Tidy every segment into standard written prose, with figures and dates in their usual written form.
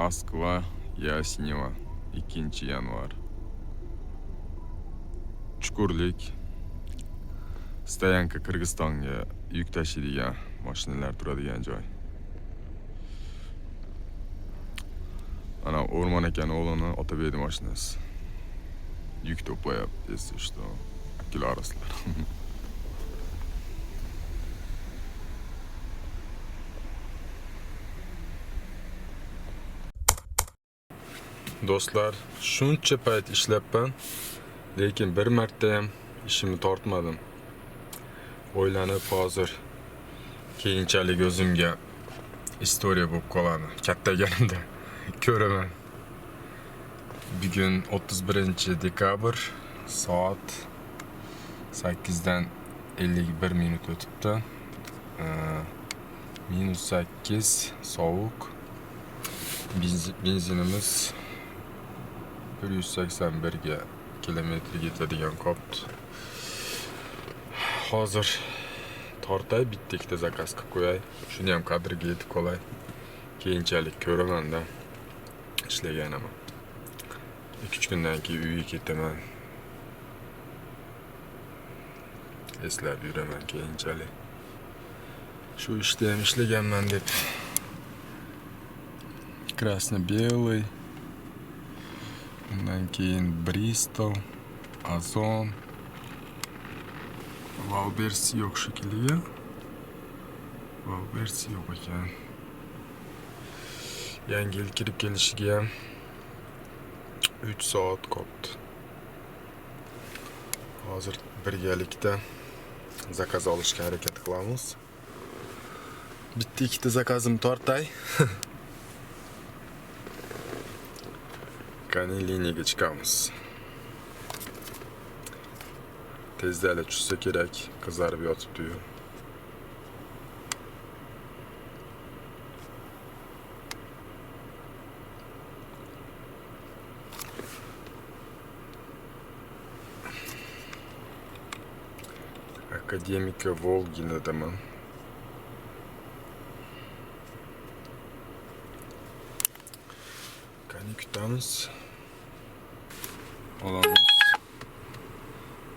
Moskva, Yasneva, 2-yanvar. Chuqurlik. Stoyanka Qirg'izistonga yuk tashiydigan mashinalar turadigan joy. Ana o'rmon ekan o'g'lini Otabeydi mashinasi. Yuk to'playapti, если что. Kelarasizlar. Do'stlar, shuncha payt ishlabman, lekin bir marta ham ishimni tortmadim. O'ylanib hozir keyinchalik o'zimga istoriya bo'lib qoladi. Kattaganimda ko'raman. Bugun 31-dekabr, soat 8 51 minut o'tibdi. -8, sovuq. Benzinimiz 181 ga kilometrga yetadigan qopti. Hozir tortay, bitta zakaz qilib qo'yay. Shuni ham kadrga yetib qolay. Keyinchalik ko'raman-da ishlaganimni. 2-3 kundan keyin uyga ketaman. Eslab yuraman keyinchalik. Shu ishda ham ishlaganman deb. Красно-белый. Undan keyin Bristol, Ozon. Valbersi yo'q shekilli. Valbersi yo'q ekan. Yangi yil kirib kelishiga ham 3 soat qoldi. Hozir birgalikda zakaz olishga harakat qilamiz. Bitta-ikkita zakazimni tortay. Qani liniyaga chiqamiz. Tezda tushsa kerak, qizarib yotibdi-yu. Akademika Volginadaman. Qani kutamiz. Olamiz.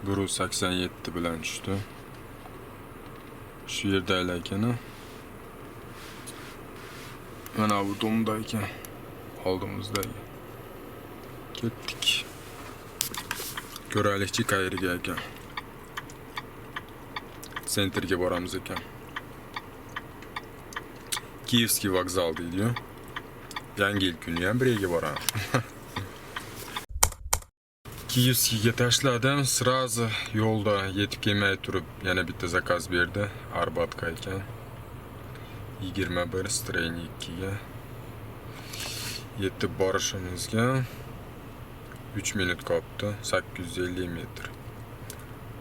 187 bilan tushdi. Shu yerda ekan. Mana bu domda ekan. Oldimizda. Ketdik. Ko'raylikchi qayerga ekan. Sentrga boramiz ekan. Kiyevskiy vokzal deydi-yu. Yangi yil kuni ham birga boraman. Kiyevskiyga tashladim, srazi yo'lda yetib kelmay turib yana bitta zakaz berdi. Arbatka ekan. 21 Streyni 2 ga yetib borishimizga 3 minut qoldi. 850 metr.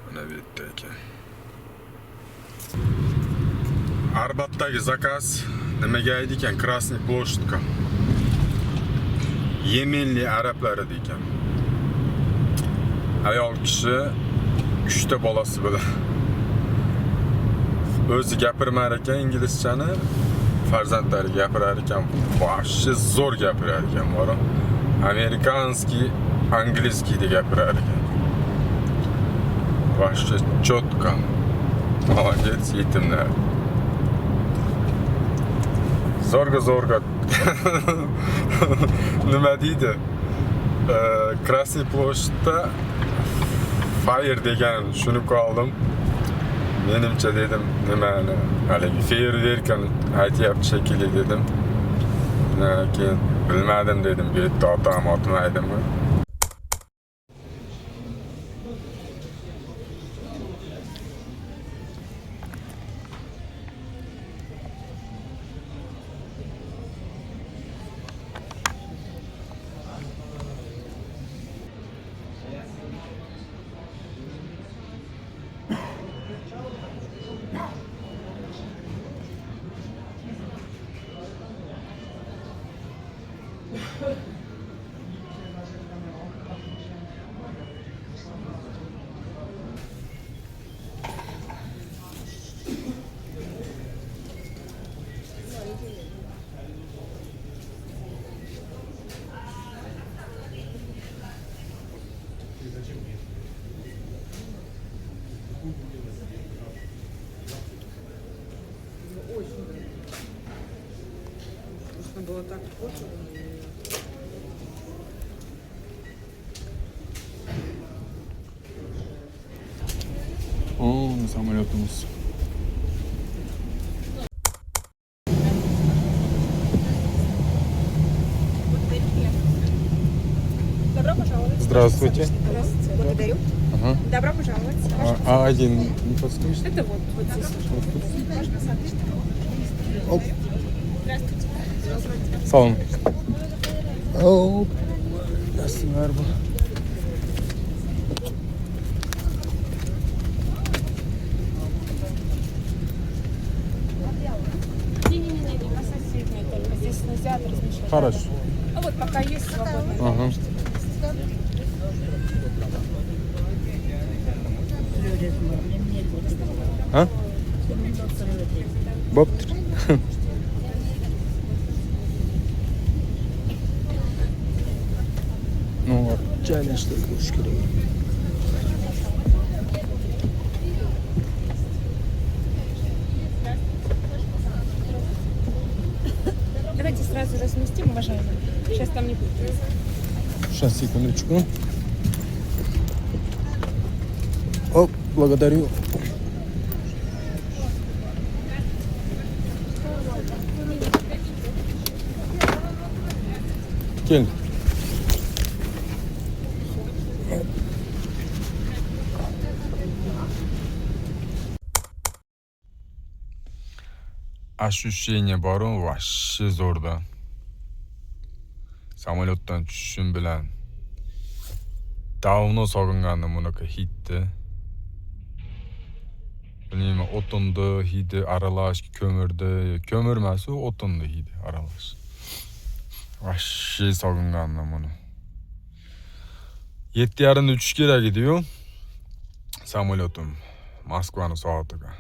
Mana bu yerda ekan. Arbatdagi zakaz nimaga edi ekan? Krasniy ploshadka. Yemenli arablari ekan. Ayol kishi 3 ta bolasi bilan o'zi gapirmar ekan inglizchani, farzandlari gapirar ekan, boshi zo'r gapirar ekan, bora. Amerikanskiy, angliyskiy deb gapirar ekan. Boshi chotqa. Молодец, yetimlar. Zo'rga nima deydi? Krasniy ploshadda fire degan shuni qoldim. Menimcha dedim, nimani? Haligi feerverkni aytyapti shekilli dedim. Keyin bilmadim dedim, bu yerda otam otmaydimi? так вот. Самолетimiz. Добро пожаловать. Здравствуйте. Здравствуйте. Благодарю. Ага. Добро пожаловать. А один не подскажете? Это вот здесь. Можно садиться. Оп. Здравствуйте. Sağ olun. Hop. Nasıl ver bu? Не-не-не, не на соседней только. Здесь нельзя размещать. Хорошо. А вот пока есть свободное. Ага. Ha? Boptur. Ну, чайничек кушать керек. Давайте сразу разместим, уважаемые. Сейчас там не будет. Сейчас, секундочку. Оп, благодарю. Gel. Ощущение бар вообще zo'rda. Samolyotdan tushishim bilan davno sog'ingandim bunaqa hidni. Bilmayman, o'tinni hidi aralash, ko'mir emas, o'tinni hidi aralash. Вообще sog'ingandim buni. 7:30 uchish kerak edi-yu. Samolyotim Moskvani soatiga.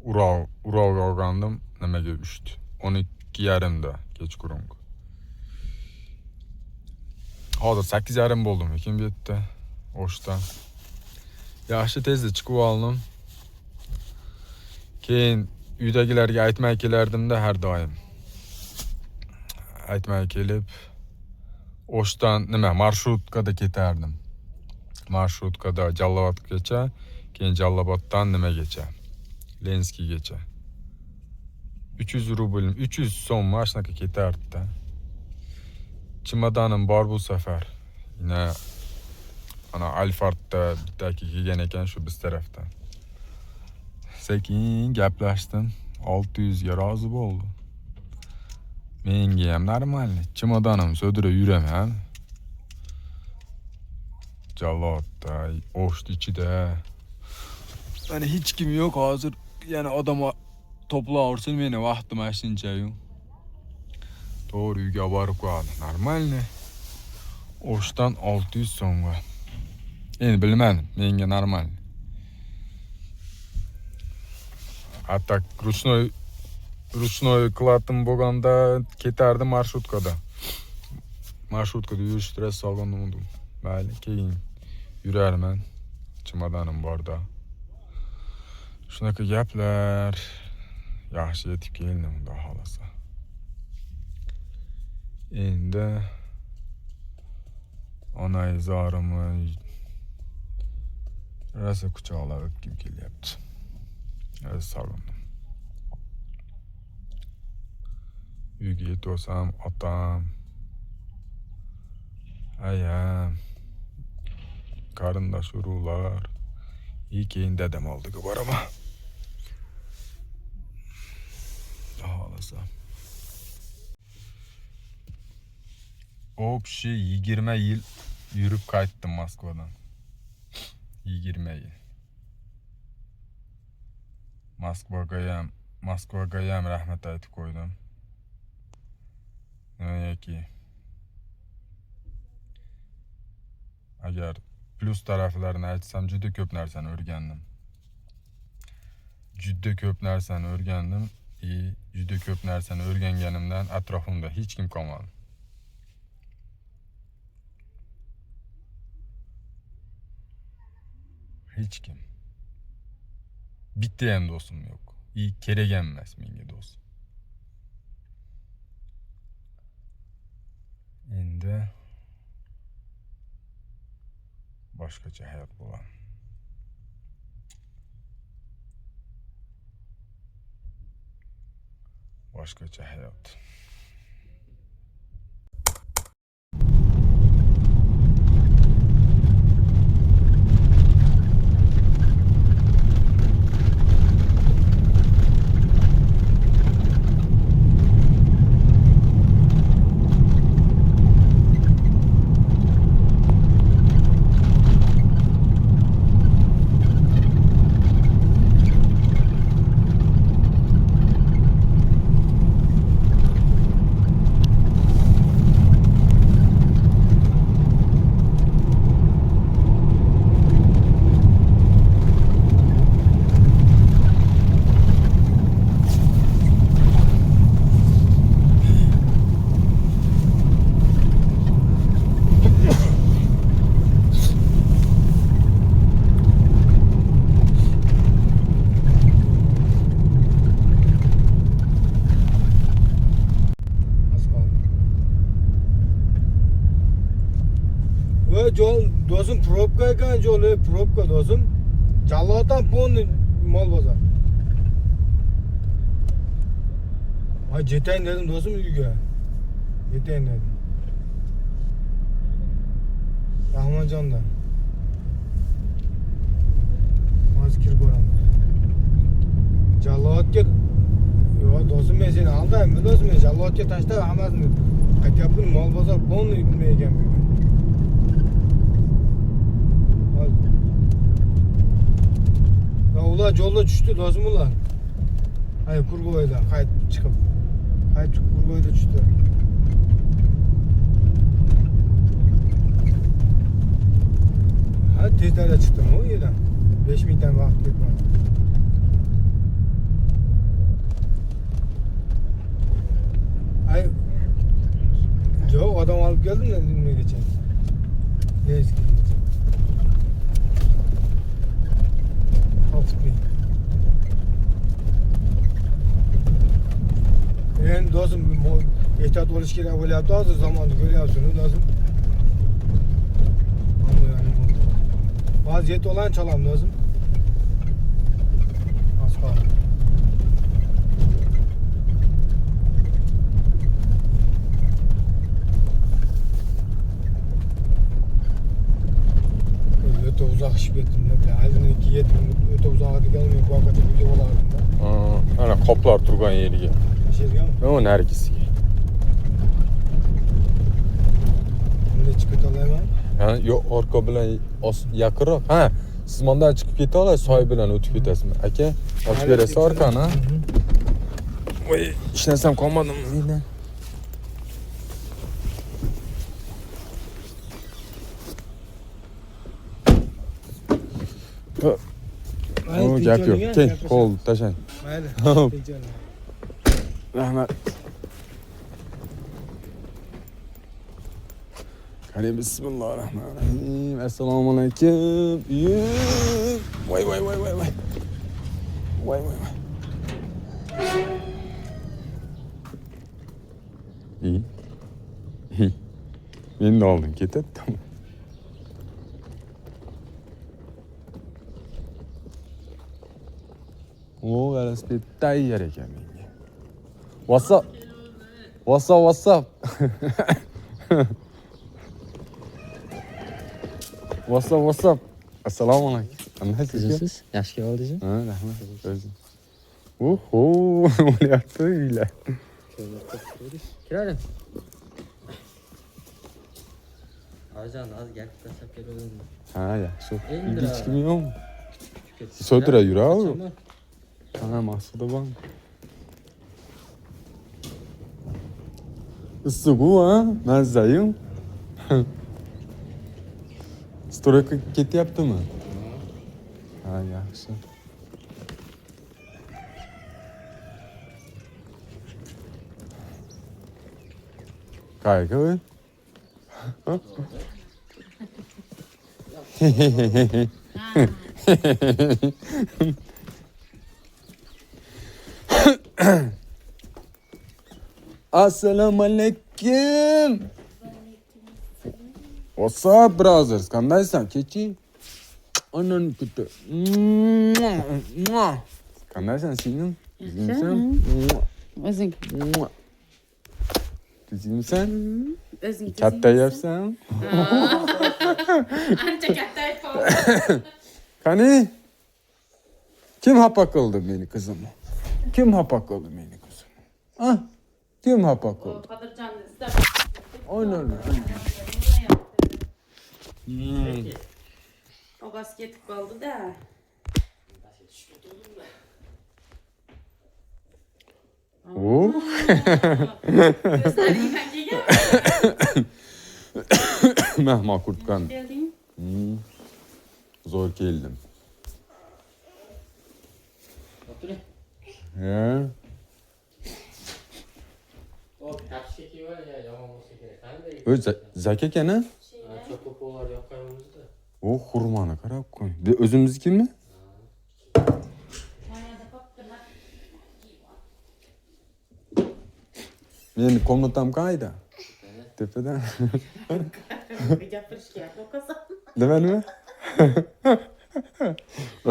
Uralga olgandim, nimaga uchdi? 12:30da kechqurungi. Hozir 8:30 bo'ldim ekan bu yerda. O'shdan. Yaxshi tezda chiqib oldim. Keyin uydagilarga aytmay kelardim-da har doim. Aytmay kelib, O'shdan marshrutkada ketardim. Marshrutkada Jalolobodgacha, keyin Jaloloboddan nimagacha? Lenskiygacha. 300 rubl, 300 so'm mana shunaqa ketardi-da. Chimodanim bor bu safar. Yine ana Alfartda bittaki kelgan ekan shu biz tarafdan. Sekin gaplashdim. 600 ga rozi bo'ldi. Menga ham normal. Chimodanim so'dira yuraman. Jalolda, O'shni ichida. Mana hech kim yo'q hozir. Yana odam to'plaversin meni vaqtim ashuncha-yu. To'g'ri uyga borib qo'yadi. Normalni. O'shdan 600 so'mga. Endi bilmadim, menga normal. Hatta rучной klatim bo'lganda ketardim marshutkada. Marshutkada yurish stress solgandim. Mayli, keyin yurarman. Chimodanim borda. Shunaqa gaplar. Yaxshi yetib keldim unda xolasa. Endi onayizorimni rosa quchoqlab o'pgim kelyapti. Sog'indim. Uyga yetosam otam, ayam, qarindosh urug'lar, keyin dadam oldiga boraman. Xohlasa. Общий 20 yil yurib qaytdim Moskvadan. 20 yil. Moskvaga ham rahmat aytib qo'ydim. Nimaiki agar plus taraflarini aytsam, juda ko'p narsani o'rgandim. Juda ko'p narsani o'rganganimdan atrofimda hech kim qolmadi. Hech kim. Bitta ham do'stim yo'q. Kerak ham emas menga do'st. Endi boshqacha hayot bo'ladi. Boshqacha hayot. Yo'l do'stim probka ekan yo'li probka do'stim. Jallodan polni mol bozor. Ay jetayin dedim do'stim uyga. Jetayin dedim. Rahmonjonda. Hozir kirib boraman. Jalloatga yo do'stim men seni aldaymi do'stim men jalloatga tashlab hammasini aytyapman mol bozor polni bilmaygan bu. Ular yo'lda tushdi do'stim ular. Hay Kurgoydan qaytib chiqib. Qaytib Kurgoyda tushdi. Ha tezda chiqdim u yerdan. 5 minutdan vaqt ketmadi. Ay yo'q odam olib keldim nimagacha. Neyse. Endi do'stim ehtiyot bo'lish kerak bo'lyapti hozir zamonni ko'ryapsizmi do'stim. Hozir yetib olay chalam do'stim. Az qoldi. O'ta uzoq ishib ketdim. Hozirniki yetib o'ta uzoq kelmay boqacha video olardim da. Ana qoplar turgan yeriga. Yashirganmi? O nargisiga. Bunday chiqib keta olayman? Ha, yo'q, orqa bilan yaqinroq. Ha, siz bundan chiqib keta olasiz, soy bilan o'tib ketasizmi? Aka, ochib berasiz orqani, ha? Voy, hech narsam qolmadimi mendan? O, gap yo'q. Kel, qo'l tashlang. Mayli. Rahmat. Qani bismillahirrohmanirrohim. Assalomu alaykum. Voy. Voy. Meni oldin ketadi. Tamam. O, velosiped tayyor ekan menga. What's up? What's up? What's up? Assalomu alaykum. Qandaysizsiz? Yaxshi keldingizmi? Ha, rahmat. O'zim. Oho, o'lyapti uylar. Kiravering. Ajan, az gap tashlab keldim. Ha, yaxshi. Endi Hech kim yo'qmi? So'dira yuraver. Ha, Maqsuda bormi? Issiq-ku, ha? Mazza-yu. Stroyka ketyaptimi? Ha, yaxshi. Qayerga u? Assalomu alaykum. What's up, brothers? Qandaysan? Kechi? Anan puta. Qandaysan singlim? Tuzukmisan? O'zing. Tuzukmisan? O'zing. Kattayapsan? Ancha kattayib qoldi. Qani? Kim xafa qildi meni qizimni? Kim xafa qildi meni qizimni? Ha? Kim xafa qildi? Qodirjonni istab. Aynan. Og'asi ketib qoldi-da. Oo. Ko'zlaring kelgan. Mehmon qurtgan. Kelding? Zo'r keldim. O'tiring. Ha? O yaxshi kiyib ya yomon bo'lsa kerak. Qanday? O'z Zaka kana? Cho'poqlar yoqqanimizda. O xurmoni qarab qo'y. O'zimiznikimi? Meni komnatam qayda? Tepada. Gapirishga qo'rqasan. Nimanimi?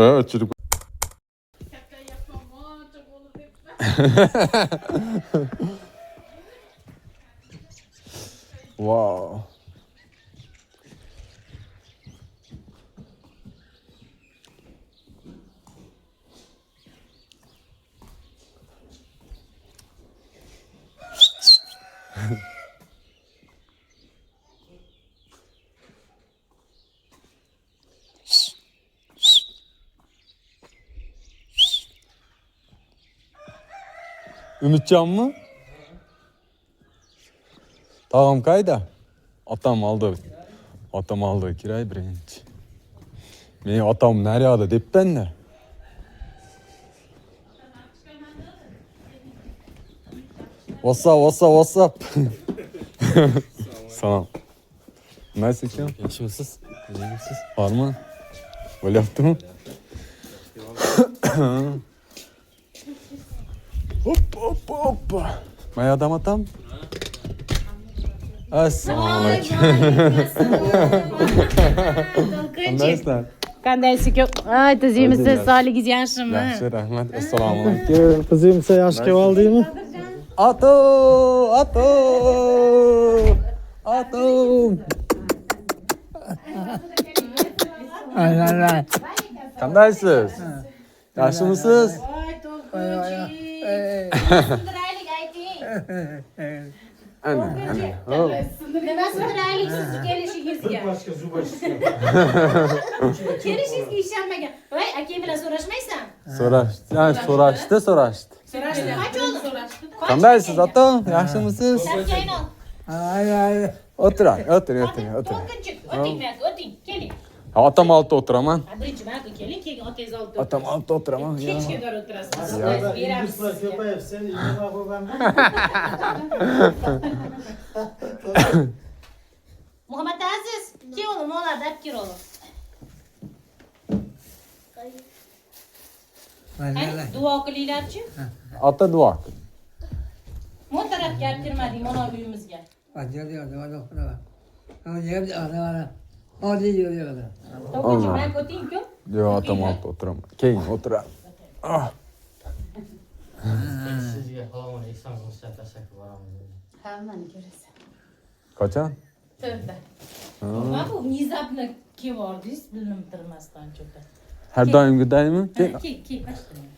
O'chirib. Katta yapamon, bo'lib debman. Wow. Ümitcanmı? Tağım qayda? Atam aldı. Atam aldı kiray birinchi. Meni atam naryoqda debdan-da. What's up? Salom. Nasıl ekan? Yaxshimisiz? Yaxshimisiz? Bormi? Bo'lyaptimi? Hop. Mayadam atam? Assalomu alaykum. Qandaysizlar? Qandaysiz ko'p? Ay, tuzimisiz, sog'ligingiz yaxshimi? Yaxshi, rahmat. Assalomu alaykum. Qizimsa yaxshi kelib oldingmi? Atom. Aynen. Qandaysiz? Yaxshimisiz? Voy, to'lqinchi. Sindiraylik ayting. Ana. Nima sindiraylik sizni kelishingizga? Kelishingizga ishonmagan. Voy, akang bilan so'rashmaysan? So'rashdi. So'rashdi. Qach oldi? So'rashdi. Qandaysiz, atom? Yaxshimisiz? Sapkang ol. Aynen. O'tiring. To'lqinchi, o'ting, keling. Otam oltida o'tiraman. Birinchi marta keling, keyin otangiz oldida. Otam oltida o'tiraman. Kechga qadar o'tirasiz. Beramiz sizga. Muhammad Aziz, kel oğlum, oğlan da hep gir oğlum. Hani dua kılıylarçı? Ota duo. Mu taraf gel kirmedi, mana uyumuzga. To'qinchi, men ko'ting-ku. Yo'q, otam oltida o'tiraman. Keyin o'tiraman. Sizga halomon ehson ko'rsatsak boramiz. Hammani ko'rasan. Qachon? To'rda. Nima bu внезапно kelvordingiz, bilinib turmasdan cho'ta. Har doimgidaymi? Kel, boshlaring.